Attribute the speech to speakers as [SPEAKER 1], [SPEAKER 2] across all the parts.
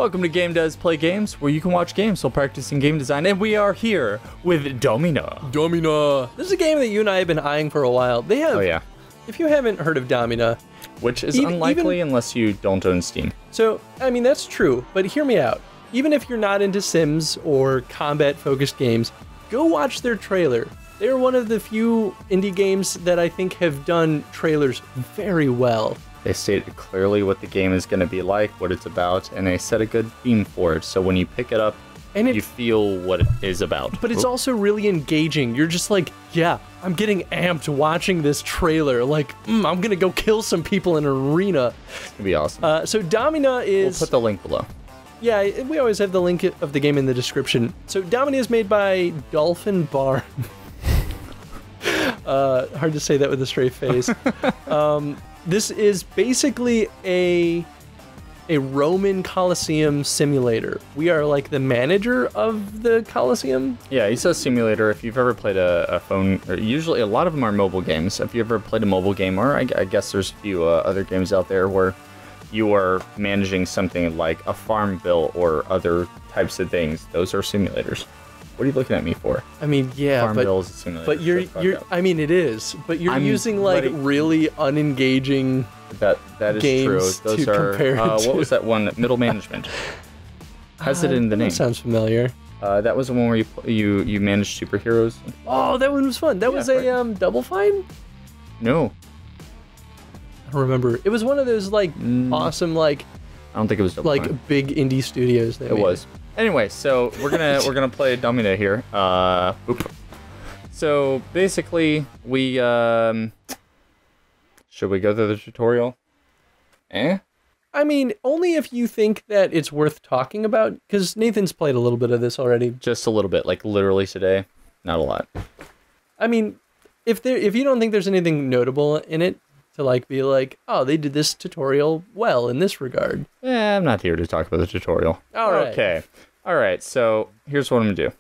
[SPEAKER 1] Welcome to Game Does Play Games, where you can watch games while practicing game design, and we are here with Domina.
[SPEAKER 2] Domina. This is a game that you and I have been eyeing for a while. They have.
[SPEAKER 1] Oh yeah.
[SPEAKER 2] If you haven't heard of Domina,
[SPEAKER 1] which is unlikely unless you don't own Steam.
[SPEAKER 2] So, I mean, that's true, but hear me out. Even if you're not into Sims or combat-focused games, go watch their trailer. They're one of the few indie games that I think have done trailers very well.
[SPEAKER 1] They stated clearly what the game is going to be like, what it's about, and they set a good theme for it. So when you pick it up, and you feel what it is about.
[SPEAKER 2] But it's also really engaging. You're just like, yeah, I'm getting amped watching this trailer. Like, I'm going to go kill some people in an arena.
[SPEAKER 1] It's going to be awesome.
[SPEAKER 2] So Domina is...
[SPEAKER 1] We'll put the link below.
[SPEAKER 2] Yeah, we always have the link of the game in the description. So Domina is made by Dolphin Barn. Hard to say that with a straight face. This is basically a Roman Colosseum simulator. We are like the manager of the Colosseum.
[SPEAKER 1] Yeah, he says simulator. If you've ever played a phone, or usually a lot of them are mobile games. If you ever played a mobile game, or I guess there's a few other games out there where you are managing something like a farm bill or other types of things. Those are simulators. What are you looking at me for?
[SPEAKER 2] I mean, yeah,
[SPEAKER 1] farm bill is a simulator.
[SPEAKER 2] But you're I mean, it is. But you're using like really unengaging.
[SPEAKER 1] That is true. Those are what was that one? Middle management. Has it in the name?
[SPEAKER 2] That sounds familiar.
[SPEAKER 1] That was the one where you managed superheroes.
[SPEAKER 2] Oh, that one was fun. That was a Double Fine?
[SPEAKER 1] No.
[SPEAKER 2] I don't remember. It was one of those like awesome like.
[SPEAKER 1] I don't think it was Double Fine.
[SPEAKER 2] Big indie studios.
[SPEAKER 1] It was. Anyway, so we're gonna play Domina here. Boop. So basically, we should we go through the tutorial?
[SPEAKER 2] I mean, only if you think that it's worth talking about, because Nathan's played a little bit of this already.
[SPEAKER 1] Just a little bit, like literally today, not a lot.
[SPEAKER 2] I mean, if you don't think there's anything notable in it to like be like, oh, they did this tutorial well in this regard.
[SPEAKER 1] I'm not here to talk about the tutorial.
[SPEAKER 2] All right.
[SPEAKER 1] Okay. All right. So here's what I'm gonna do.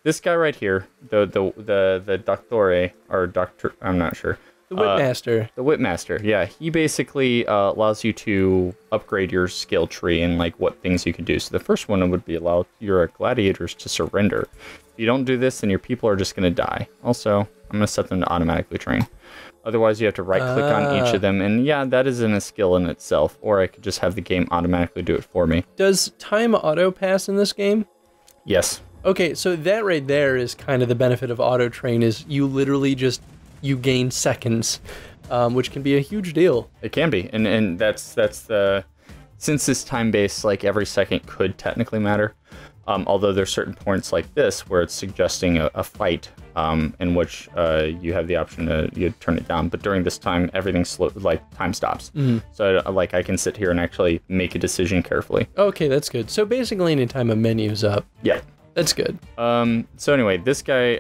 [SPEAKER 1] This guy right here, the doctore or doctor, I'm not sure.
[SPEAKER 2] The Whipmaster.
[SPEAKER 1] The Whipmaster, yeah. He basically allows you to upgrade your skill tree and like what things you can do. So the first one would be allow your gladiators to surrender. If you don't do this, then your people are just going to die. Also, I'm going to set them to automatically train. Otherwise, you have to right-click on each of them. And yeah, that isn't a skill in itself. Or I could just have the game automatically do it for me.
[SPEAKER 2] Does time auto-pass in this game?
[SPEAKER 1] Yes.
[SPEAKER 2] Okay, so that right there is kind of the benefit of auto-train is you literally just... you gain seconds, which can be a huge deal.
[SPEAKER 1] It can be, and that's the since this time based, like every second could technically matter. Although there's certain points like this where it's suggesting a fight, in which you have the option to turn it down. But during this time, everything's slow, like time stops. So like I can sit here and actually make a decision carefully.
[SPEAKER 2] Okay, that's good. So basically, anytime a menu's up.
[SPEAKER 1] Yeah.
[SPEAKER 2] That's good.
[SPEAKER 1] So anyway, this guy,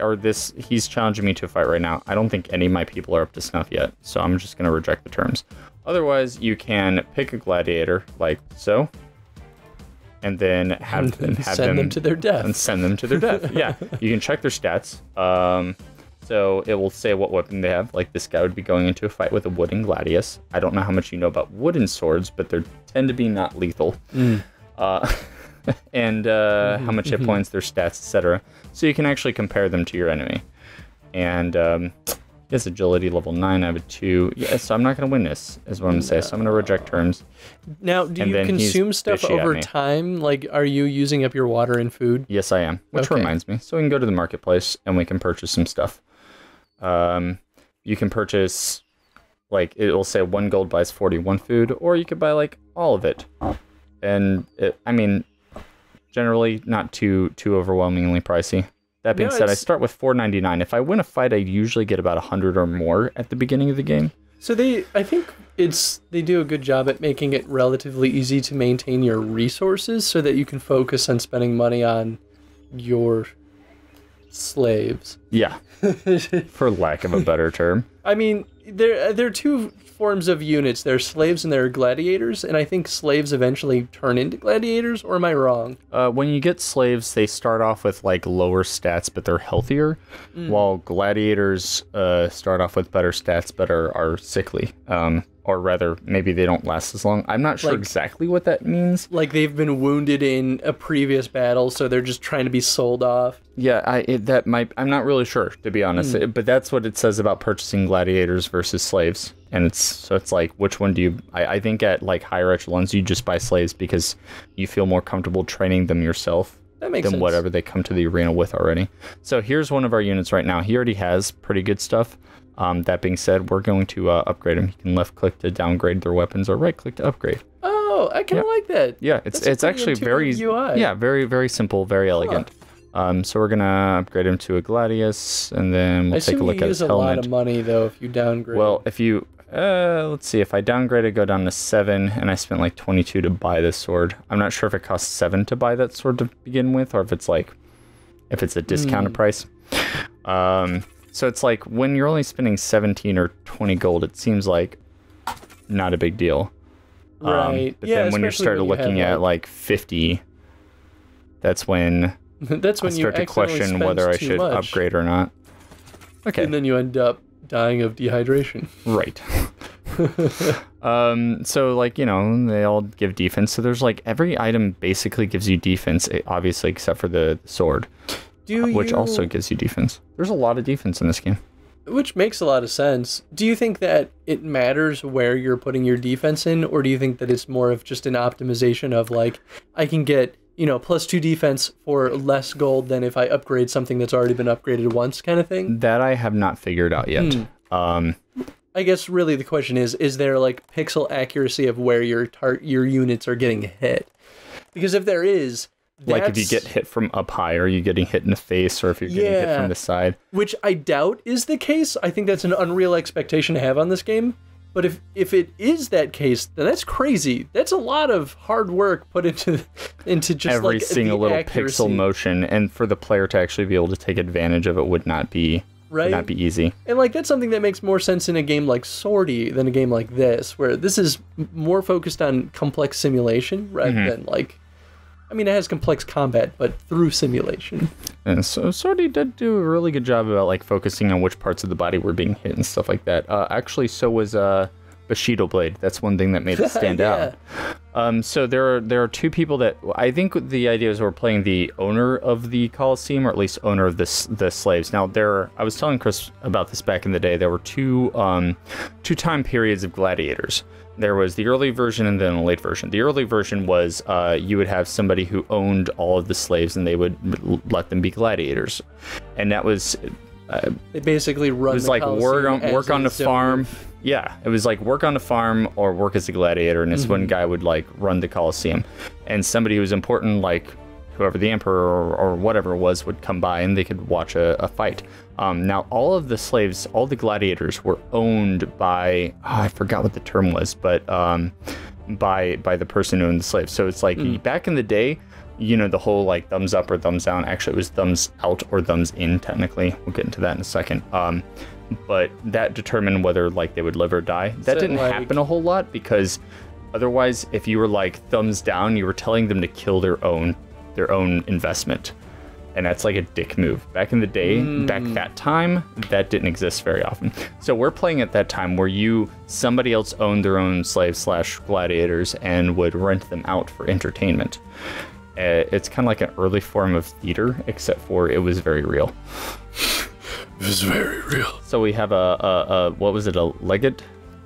[SPEAKER 1] he's challenging me to a fight right now. I don't think any of my people are up to snuff yet, so I'm just gonna reject the terms. Otherwise, you can pick a gladiator, like so, and then
[SPEAKER 2] send them to their death.
[SPEAKER 1] And send them to their death, yeah. You can check their stats. So it will say what weapon they have. Like this guy would be going into a fight with a wooden gladius. I don't know how much you know about wooden swords, but they tend to be not lethal. And how much hit points, their stats, etc. So you can actually compare them to your enemy. And yes, agility level 9, I have a 2. Yeah, so I'm not going to win this, is what I'm going to say. So I'm going to reject terms.
[SPEAKER 2] Now, do you consume stuff over time? Like, are you using up your water and food?
[SPEAKER 1] Yes, I am. Which reminds me. So we can go to the marketplace and we can purchase some stuff. You can purchase, like, it will say 1 gold buys 41 food, or you could buy, like, all of it. And, I mean... generally not too overwhelmingly pricey. That being said, I start with $4.99. If I win a fight, I usually get about 100 or more at the beginning of the game.
[SPEAKER 2] So I think they do a good job at making it relatively easy to maintain your resources so that you can focus on spending money on your slaves.
[SPEAKER 1] Yeah, for lack of a better term.
[SPEAKER 2] I mean, there are two forms of units. There are slaves and there are gladiators, and I think slaves eventually turn into gladiators, or am I wrong?
[SPEAKER 1] When you get slaves, they start off with like lower stats, but they're healthier, while gladiators start off with better stats, but are sickly. or rather, maybe they don't last as long. I'm not sure exactly what that means.
[SPEAKER 2] Like they've been wounded in a previous battle, so they're just trying to be sold off.
[SPEAKER 1] Yeah, I'm not really sure, to be honest. But that's what it says about purchasing gladiators versus slaves. And it's like, which one do you... I think at like higher echelons, you just buy slaves because you feel more comfortable training them yourself
[SPEAKER 2] than
[SPEAKER 1] sense. Whatever they come to the arena with already. So here's one of our units right now. He already has pretty good stuff. That being said, we're going to upgrade them. You can left click to downgrade their weapons or right click to upgrade.
[SPEAKER 2] Oh, I kind of like that.
[SPEAKER 1] Yeah, it's actually very
[SPEAKER 2] UI.
[SPEAKER 1] Yeah, very very simple, very elegant. So we're gonna upgrade him to a gladius, and then we'll take a look at his helmet.
[SPEAKER 2] You use a lot of money though if you downgrade.
[SPEAKER 1] Well, if you let's see, if I downgrade it, go down to 7, and I spent like 22 to buy this sword. I'm not sure if it costs 7 to buy that sword to begin with, or if it's a discounted price. So it's like when you're only spending 17 or 20 gold, it seems like not a big deal.
[SPEAKER 2] Right.
[SPEAKER 1] But then when you start looking at like 50, that's when I start to question whether I should upgrade or not. Okay.
[SPEAKER 2] And then you end up dying of dehydration.
[SPEAKER 1] Right. So like, you know, they all give defense. So there's like every item basically gives you defense, obviously, except for the sword. Which also gives you defense. There's a lot of defense in this game.
[SPEAKER 2] Which makes a lot of sense. Do you think that it matters where you're putting your defense in, or do you think that it's more of just an optimization of like, I can get, you know, +2 defense for less gold than if I upgrade something that's already been upgraded once kind of thing?
[SPEAKER 1] That I have not figured out yet.
[SPEAKER 2] I guess really the question is there like pixel accuracy of where your units are getting hit? Because if there is...
[SPEAKER 1] Like if you get hit from up high, or are you getting hit in the face, or if you're getting hit from the side.
[SPEAKER 2] Which I doubt is the case. I think that's an unreal expectation to have on this game. But if it is that case, then that's crazy. That's a lot of hard work put into just
[SPEAKER 1] every
[SPEAKER 2] like
[SPEAKER 1] single little
[SPEAKER 2] accuracy.
[SPEAKER 1] Pixel motion, and for the player to actually be able to take advantage of it would not be easy. And
[SPEAKER 2] like that's something that makes more sense in a game like Swordy than a game like this, where this is more focused on complex simulation rather than like... I mean, it has complex combat, but through simulation.
[SPEAKER 1] And so Swordy did do a really good job about like focusing on which parts of the body were being hit and stuff like that. Actually, so was Bushido Blade. That's one thing that made it stand out. So there are two people that I think the idea is we're playing the owner of the Colosseum, or at least owner of the slaves. Now I was telling Chris about this back in the day. There were two time periods of gladiators. There was the early version and then a late version. The early version was you would have somebody who owned all of the slaves, and they would let them be gladiators, and that was
[SPEAKER 2] they basically run. It was like
[SPEAKER 1] work on the farm. Yeah, it was like work on the farm or work as a gladiator, and this one guy would like run the Colosseum, and somebody who was important, like whoever the emperor or whatever it was, would come by and they could watch a fight. Now, all of the slaves, all the gladiators were owned by, I forgot what the term was, but by the person who owned the slaves. So it's like back in the day, you know, the whole like thumbs up or thumbs down, actually it was thumbs out or thumbs in technically. We'll get into that in a second. But that determined whether like they would live or die. That didn't happen a whole lot, because otherwise, if you were like thumbs down, you were telling them to kill their own investment, and that's like a dick move. Back in the day, back that time, that didn't exist very often. So we're playing at that time where somebody else owned their own slaves / gladiators and would rent them out for entertainment. It's kind of like an early form of theater, except for it was very real.
[SPEAKER 2] It was very real.
[SPEAKER 1] So we have a what was it, a legate?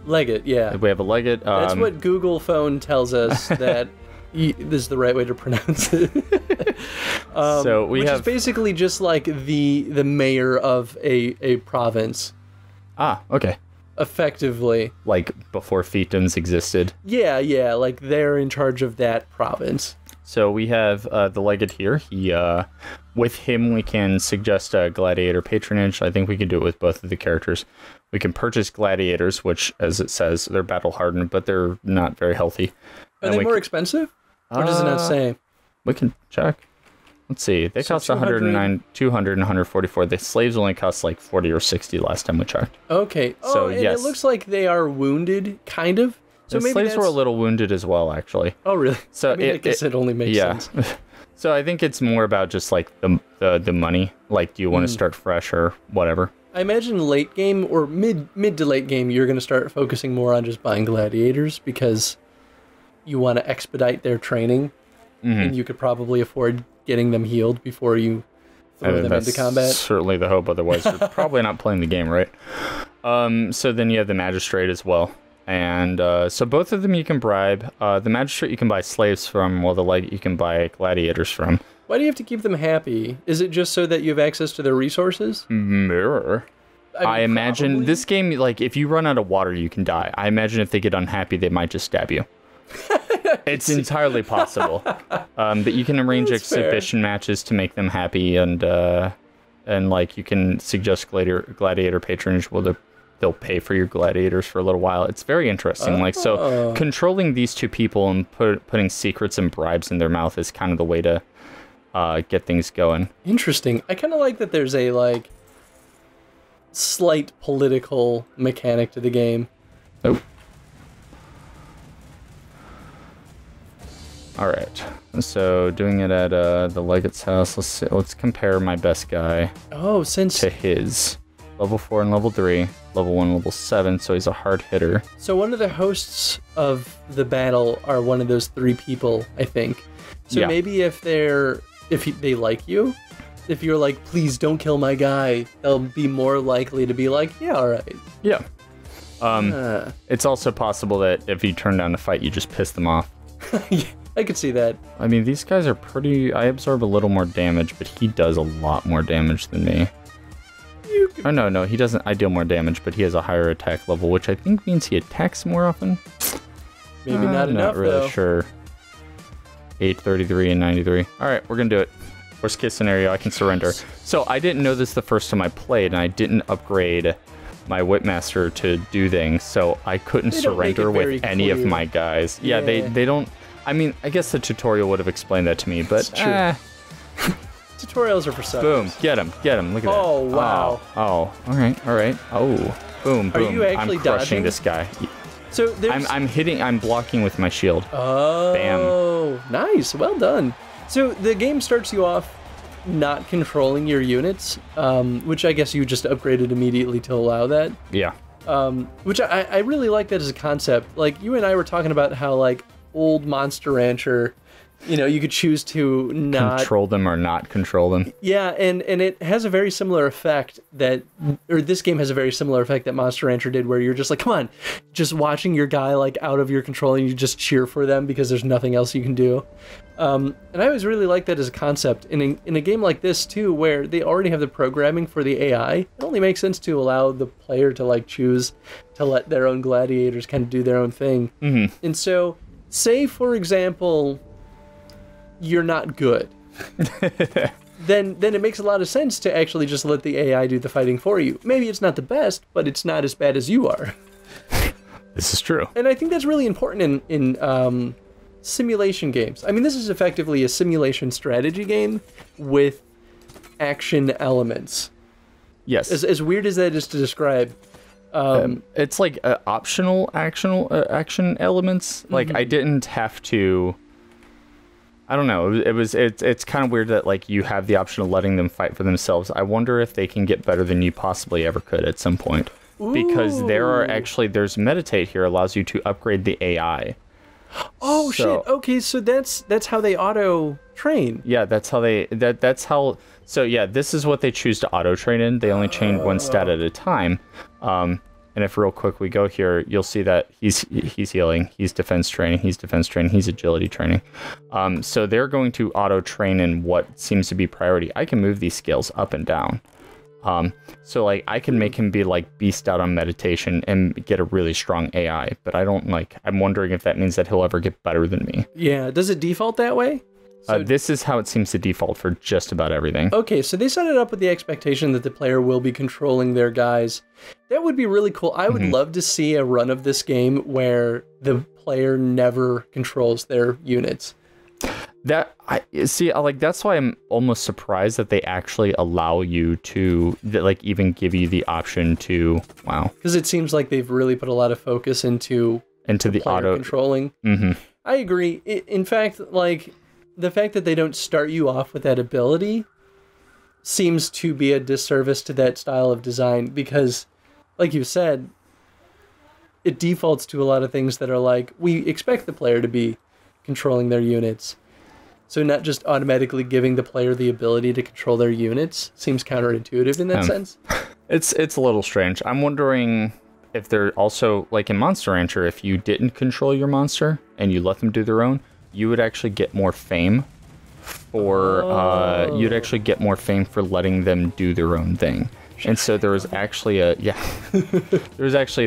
[SPEAKER 2] Legate, yeah.
[SPEAKER 1] We have a legate.
[SPEAKER 2] That's what Google phone tells us that this is the right way to pronounce it.
[SPEAKER 1] So which is
[SPEAKER 2] basically just like the mayor of a province.
[SPEAKER 1] Ah, okay.
[SPEAKER 2] Effectively.
[SPEAKER 1] Like before fiefdoms existed.
[SPEAKER 2] Yeah, like they're in charge of that province.
[SPEAKER 1] So we have the legate here. He, with him, we can suggest a gladiator patronage. I think we can do it with both of the characters. We can purchase gladiators, which, as it says, they're battle hardened, but they're not very healthy.
[SPEAKER 2] Are they more expensive? Or does it not say?
[SPEAKER 1] We can check. Let's see. They cost 109, 200, and 144. The slaves only cost like 40 or 60 last time we checked.
[SPEAKER 2] Okay.
[SPEAKER 1] So,
[SPEAKER 2] and it looks like they are wounded, kind of. So
[SPEAKER 1] the
[SPEAKER 2] maybe
[SPEAKER 1] slaves were a little wounded as well, actually.
[SPEAKER 2] Oh, really?
[SPEAKER 1] So
[SPEAKER 2] I mean, I guess it only makes sense.
[SPEAKER 1] So I think it's more about just like the money. Like, do you want to start fresh or whatever?
[SPEAKER 2] I imagine late game or mid to late game, you're going to start focusing more on just buying gladiators because you want to expedite their training, and you could probably afford getting them healed before you throw them into combat.
[SPEAKER 1] Certainly the hope. Otherwise, you're probably not playing the game right. So then you have the magistrate as well. And so both of them you can bribe. The magistrate you can buy slaves from, while the light you can buy gladiators from.
[SPEAKER 2] Why do you have to keep them happy? Is it just so that you have access to their resources?
[SPEAKER 1] Mirror. I imagine
[SPEAKER 2] probably.
[SPEAKER 1] this game, like, if you run out of water, you can die. I imagine if they get unhappy, they might just stab you. It's entirely possible. But you can arrange exhibition matches to make them happy, and like, you can suggest gladiator patronage. Well, they'll pay for your gladiators for a little while. It's very interesting. Like, so controlling these two people and putting secrets and bribes in their mouth is kind of the way to get things going.
[SPEAKER 2] Interesting. I kind of like that there's a, like, slight political mechanic to the game.
[SPEAKER 1] Oh. All right. So doing it at the legate's house. Let's compare my best guy.
[SPEAKER 2] Oh,
[SPEAKER 1] to his level 4 and level 3, level 1, level 7. So he's a hard hitter.
[SPEAKER 2] So one of the hosts of the battle are one of those 3 people, I think. So maybe if they like you, if you're like, please don't kill my guy, they'll be more likely to be like, yeah, all right.
[SPEAKER 1] Yeah. It's also possible that if you turn down the fight, you just piss them off.
[SPEAKER 2] Yeah, I could see that.
[SPEAKER 1] I mean, these guys are pretty... I absorb a little more damage, but he does a lot more damage than me. Oh, no, he doesn't. I deal more damage, but he has a higher attack level, which I think means he attacks more often.
[SPEAKER 2] Maybe not enough,
[SPEAKER 1] not really
[SPEAKER 2] though.
[SPEAKER 1] Sure. 833 and 93. All right, we're going to do it. Worst case scenario, I can surrender. So I didn't know this the first time I played, and I didn't upgrade my Whipmaster to do things, so I couldn't surrender with any of my guys. Yeah, they don't... I mean, I guess the tutorial would have explained that to me, but...
[SPEAKER 2] Tutorials are for suckers.
[SPEAKER 1] Boom, get him, look at that.
[SPEAKER 2] Oh, wow.
[SPEAKER 1] Oh, all right. Oh, boom.
[SPEAKER 2] Are you actually
[SPEAKER 1] I'm crushing
[SPEAKER 2] dodging?
[SPEAKER 1] This guy.
[SPEAKER 2] So there's...
[SPEAKER 1] I'm blocking with my shield.
[SPEAKER 2] Oh,
[SPEAKER 1] bam.
[SPEAKER 2] Nice, well done. So the game starts you off not controlling your units, which I guess you just upgraded immediately to allow that.
[SPEAKER 1] Yeah.
[SPEAKER 2] Which I really like that as a concept. Like, you and I were talking about how, like, old Monster Rancher, you know, you could choose to not...
[SPEAKER 1] control them or not control them.
[SPEAKER 2] Yeah, and it has a very similar effect this game has a very similar effect that Monster Rancher did, where you're just like, come on, just watching your guy, like, out of your control, and you just cheer for them because there's nothing else you can do. And I always really like that as a concept. In a game like this, too, where they already have the programming for the AI, it only makes sense to allow the player to, like, choose to let their own gladiators kind of do their own thing.
[SPEAKER 1] Mm-hmm.
[SPEAKER 2] And so, say, for example... you're not good, then it makes a lot of sense to actually just let the AI do the fighting for you. Maybe it's not the best, but it's not as bad as you are.
[SPEAKER 1] This is true.
[SPEAKER 2] And I think that's really important in simulation games. I mean, this is effectively a simulation strategy game with action elements.
[SPEAKER 1] Yes.
[SPEAKER 2] As weird as that is to describe.
[SPEAKER 1] It's like optional action elements.
[SPEAKER 2] Mm-hmm.
[SPEAKER 1] Like, I didn't have to... I don't know. It's kind of weird that, like, you have the option of letting them fight for themselves. I wonder if they can get better than you possibly ever could at some point.
[SPEAKER 2] Ooh.
[SPEAKER 1] Because there's meditate here allows you to upgrade the AI.
[SPEAKER 2] Oh, shit. Okay, so that's how they auto train.
[SPEAKER 1] Yeah, that's how so yeah, this is what they choose to auto train in. They only train one stat at a time. And if real quick we go here, you'll see that he's healing, he's defense training, he's agility training. So they're going to auto train in what seems to be priority. I can move these scales up and down. So like I can make him be like beast out on meditation and get a really strong AI, but I don't I'm wondering if that means that he'll ever get better than me.
[SPEAKER 2] Yeah, does it default that way? So,
[SPEAKER 1] this is how it seems to default for just about everything.
[SPEAKER 2] Okay, so they set it up with the expectation that the player will be controlling their guys. That would be really cool. I would love to see a run of this game where the player never controls their units.
[SPEAKER 1] That's why I'm almost surprised that they actually allow you to even give you the option to
[SPEAKER 2] because it seems like they've really put a lot of focus into the auto controlling. I agree. In fact, the fact that they don't start you off with that ability seems to be a disservice to that style of design because, like you said, it defaults to a lot of things that are like, we expect the player to be controlling their units. So not just automatically giving the player the ability to control their units seems counterintuitive in that sense.
[SPEAKER 1] It's a little strange. I'm wondering if they're also, like in Monster Rancher, if you didn't control your monster and you let them do their own, you would actually get more fame for letting them do their own thing. And so there was actually a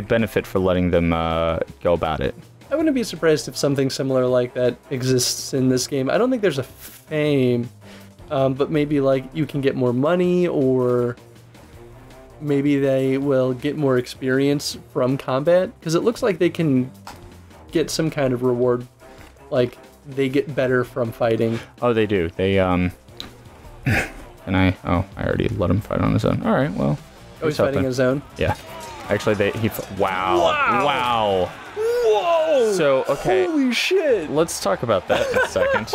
[SPEAKER 1] benefit for letting them go about it.
[SPEAKER 2] I wouldn't be surprised if something similar like that exists in this game. I don't think there's a fame, but maybe like you can get more money, or maybe they will get more experience from combat, because it looks like they can get some kind of reward, like they get better from fighting.
[SPEAKER 1] Oh, they do. They I already let him fight on his own. All right, well.
[SPEAKER 2] Oh, he's fighting his own?
[SPEAKER 1] Yeah. Actually, wow. Whoa! So, okay.
[SPEAKER 2] Holy shit!
[SPEAKER 1] Let's talk about that in a second.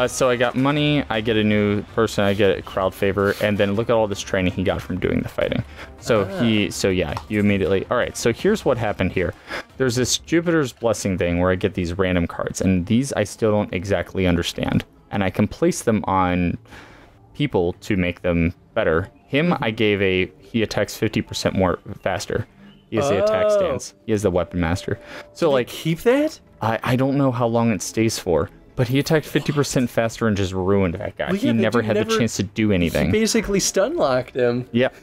[SPEAKER 1] So I got money, I get a new person, I get a crowd favor, and then look at all this training he got from doing the fighting. So you immediately... Alright, so here's what happened here. There's this Jupiter's Blessing thing where I get these random cards, and these I still don't exactly understand. And I can place them on people to make them better. Him, I gave he attacks 50% more faster. He has the attack stance. He has the weapon master. So
[SPEAKER 2] Did keep that?
[SPEAKER 1] I don't know how long it stays for, but he attacked 50% faster and just ruined that guy.
[SPEAKER 2] Well,
[SPEAKER 1] he never had the chance to do anything.
[SPEAKER 2] He basically stun locked him.
[SPEAKER 1] Yep.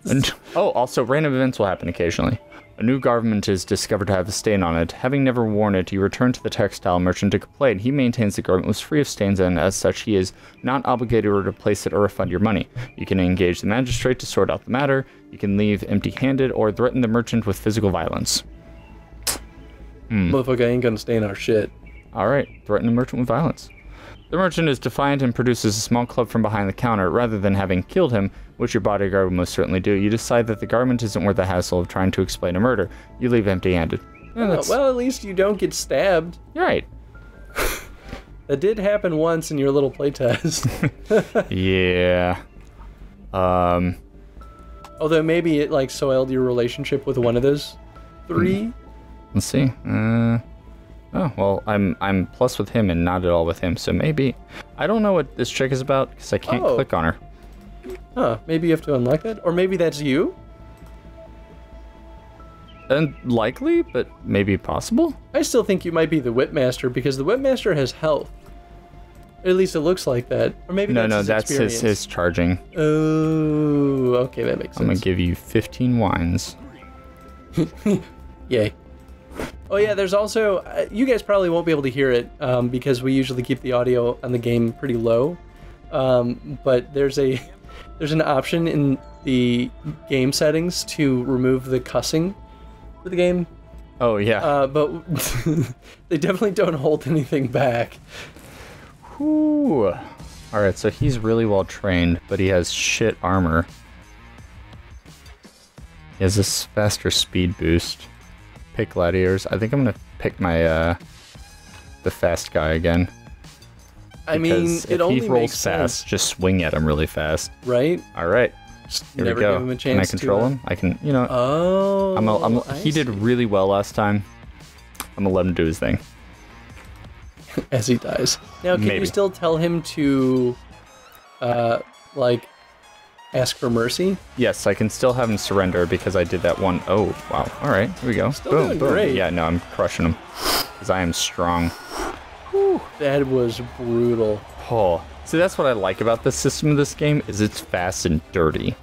[SPEAKER 1] And, also random events will happen occasionally. A new garment is discovered to have a stain on it. Having never worn it, you return to the textile merchant to complain. He maintains the garment was free of stains, and as such, he is not obligated to replace it or refund your money. You can engage the magistrate to sort out the matter. You can leave empty-handed or threaten the merchant with physical violence.
[SPEAKER 2] Motherfucker ain't gonna stain our shit.
[SPEAKER 1] Alright, threaten the merchant with violence. The merchant is defiant and produces a small club from behind the counter. Rather than having killed him, which your bodyguard would most certainly do, you decide that the garment isn't worth the hassle of trying to explain a murder. You leave empty-handed.
[SPEAKER 2] Well, at least you don't get stabbed.
[SPEAKER 1] You're right.
[SPEAKER 2] That did happen once in your little playtest.
[SPEAKER 1] Yeah.
[SPEAKER 2] Although maybe it like soiled your relationship with one of those three.
[SPEAKER 1] Let's see. Oh, well, I'm plus with him and not at all with him, so maybe... I don't know what this chick is about, because I can't click on her.
[SPEAKER 2] Huh, maybe you have to unlock that? Or maybe that's you?
[SPEAKER 1] Unlikely, but maybe possible?
[SPEAKER 2] I still think you might be the Whipmaster, because the Whipmaster has health. At least it looks like that. Or maybe that's
[SPEAKER 1] his charging.
[SPEAKER 2] Oh, okay, that makes sense.
[SPEAKER 1] I'm gonna give you 15 wines.
[SPEAKER 2] Yay. Oh yeah, there's also, you guys probably won't be able to hear it because we usually keep the audio on the game pretty low, but there's an option in the game settings to remove the cussing for the game.
[SPEAKER 1] Oh yeah.
[SPEAKER 2] But they definitely don't hold anything back.
[SPEAKER 1] Whew. Alright, so he's really well trained, but he has shit armor. He has this faster speed boost. Pick gladiators. I think I'm gonna pick my the fast guy again.
[SPEAKER 2] I mean, it only
[SPEAKER 1] he rolls
[SPEAKER 2] makes
[SPEAKER 1] fast,
[SPEAKER 2] sense.
[SPEAKER 1] just swing at him really fast.
[SPEAKER 2] Right?
[SPEAKER 1] All right. Here
[SPEAKER 2] Never
[SPEAKER 1] we go.
[SPEAKER 2] give him a chance
[SPEAKER 1] Can I control him? I can. You know.
[SPEAKER 2] Oh.
[SPEAKER 1] He did really well last time. I'm gonna let him do his thing.
[SPEAKER 2] As he dies. Now, can
[SPEAKER 1] Maybe.
[SPEAKER 2] you still tell him to, like, ask for mercy?
[SPEAKER 1] Yes, I can still have him surrender because I did that one. Oh, wow. All right, here we go.
[SPEAKER 2] Still
[SPEAKER 1] boom,
[SPEAKER 2] doing
[SPEAKER 1] boom.
[SPEAKER 2] great.
[SPEAKER 1] Yeah, no, I'm crushing him because I am strong.
[SPEAKER 2] Whew, that was brutal.
[SPEAKER 1] Oh, see, that's what I like about the system of this game is it's fast and dirty.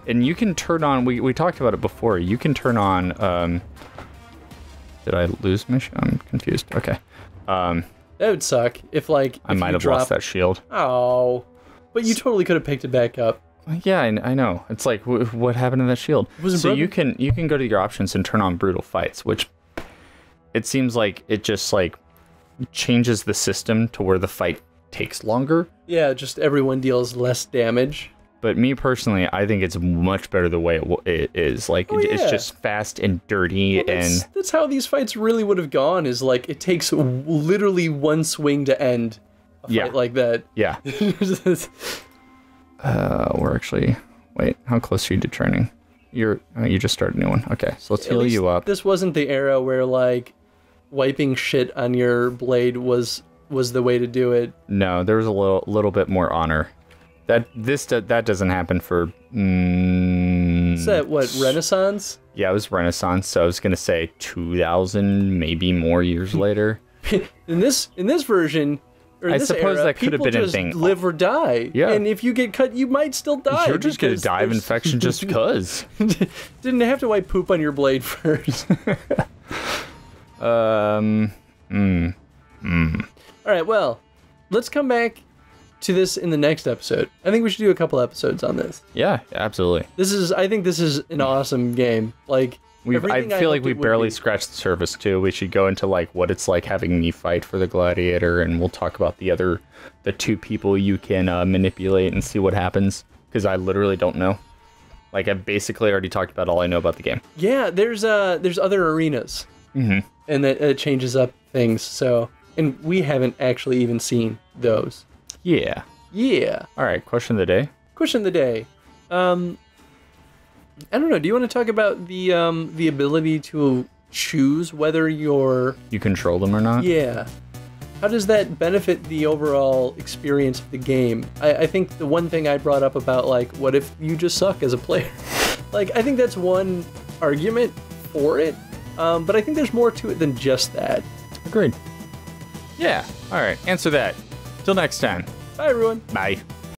[SPEAKER 1] And you can turn on, we talked about it before, you can turn on, did I lose my I'm confused. Okay.
[SPEAKER 2] That would suck if, like,
[SPEAKER 1] I might have lost that shield.
[SPEAKER 2] Oh, but you totally could have picked it back up.
[SPEAKER 1] Yeah, I know. It's like, what happened to that shield? So you can go to your options and turn on brutal fights, which it seems like it just like changes the system to where the fight takes longer.
[SPEAKER 2] Yeah, just everyone deals less damage.
[SPEAKER 1] But me personally, I think it's much better the way it is. Like, it's just fast and dirty.
[SPEAKER 2] Well, that's how these fights really would have gone, is like, it takes literally one swing to end a fight like that.
[SPEAKER 1] Yeah. We're actually... Wait, how close are you to training? You just started a new one. Okay, so let's heal you up.
[SPEAKER 2] This wasn't the era where, like, wiping shit on your blade was the way to do it.
[SPEAKER 1] No, there was a little bit more honor. That doesn't happen for...
[SPEAKER 2] Is that, what, Renaissance?
[SPEAKER 1] Yeah, it was Renaissance, so I was going to say 2,000, maybe more years later.
[SPEAKER 2] In this version...
[SPEAKER 1] I suppose that could have been a thing.
[SPEAKER 2] Live or die.
[SPEAKER 1] Yeah.
[SPEAKER 2] And if you get cut, you might still die.
[SPEAKER 1] You're just going to die of infection just because.
[SPEAKER 2] Didn't have to wipe poop on your blade first. All right, well, let's come back to this in the next episode. I think we should do a couple episodes on this.
[SPEAKER 1] Yeah, absolutely.
[SPEAKER 2] I think this is an awesome game. Like,
[SPEAKER 1] I feel like we barely scratched the surface too. We should go into like what it's like having me fight for the gladiator, and we'll talk about the two people you can manipulate and see what happens. Because I literally don't know. Like, I've basically already talked about all I know about the game.
[SPEAKER 2] Yeah, there's other arenas, and that changes up things. So, and we haven't actually even seen those.
[SPEAKER 1] Yeah.
[SPEAKER 2] Yeah.
[SPEAKER 1] All right. Question of the day.
[SPEAKER 2] Question of the day. I don't know. Do you want to talk about the ability to choose whether you
[SPEAKER 1] control them or not?
[SPEAKER 2] Yeah. How does that benefit the overall experience of the game? I think the one thing I brought up about, like, what if you just suck as a player? Like, I think that's one argument for it, but I think there's more to it than just that.
[SPEAKER 1] Agreed. Yeah. All right. Answer that. Till next time.
[SPEAKER 2] Bye, everyone.
[SPEAKER 1] Bye.